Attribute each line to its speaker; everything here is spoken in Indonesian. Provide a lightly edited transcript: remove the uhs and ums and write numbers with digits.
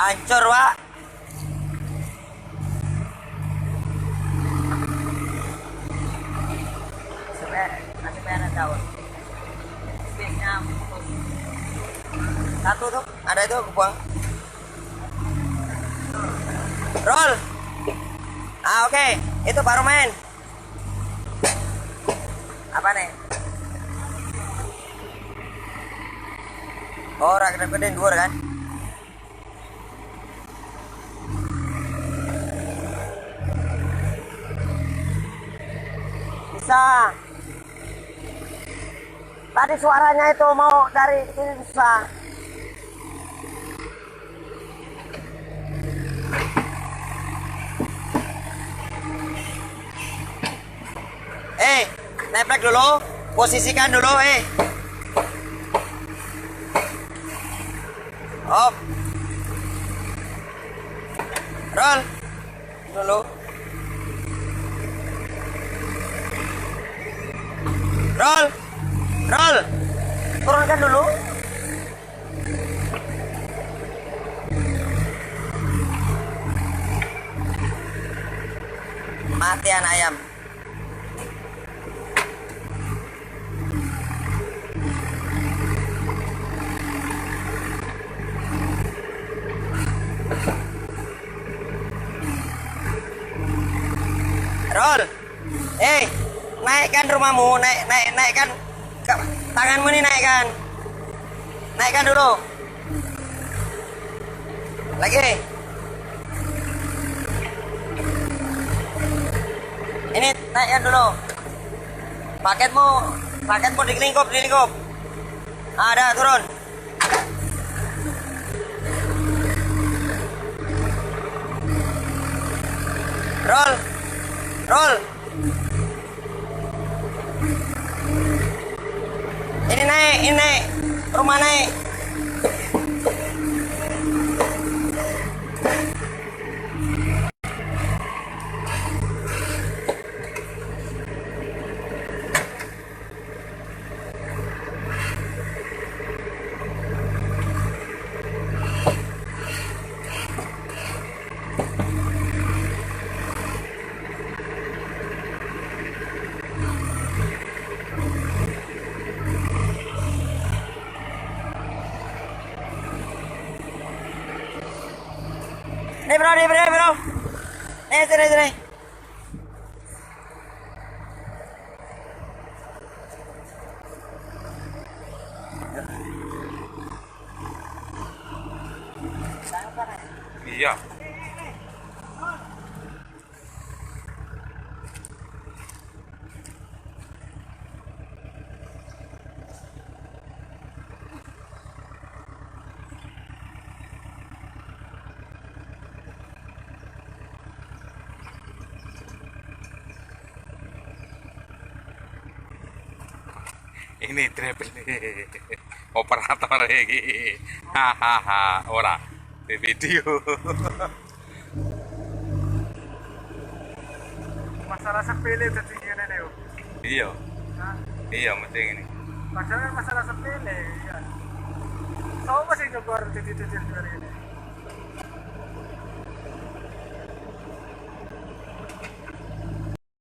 Speaker 1: Hancur, Pak. Nanti merah daun. Speaknya putus. Satu tuh, ada itu aku buang. Roll. Ah, oke. Itu baru main. Apa nih? Oh, rak gedein dhuwur kan? Bisa. Tadi suaranya itu mau dari ini susah. Neplek dulu, posisikan dulu, Op. Roll. Dulu. Roll. Roll. Turunkan dulu. Mati anak ayam. Roll. Naikkan rumahmu, naikkan tanganmu nih, naikkan. Naikkan dulu. Lagi. Ini naikkan dulu. Paketmu dilingkup. Ada, turun. Roll. Ini naik. Rumah naik. Nih bro. Sini.
Speaker 2: Iya. Ini travel operator iki. Hahaha, ora di video.
Speaker 3: Masalah sepele dadi ngene lho.
Speaker 2: Iya. Iya, mesti ini.
Speaker 3: Padahal masalah sepele ya. Tahu masih nyoba titik-titik dari ini.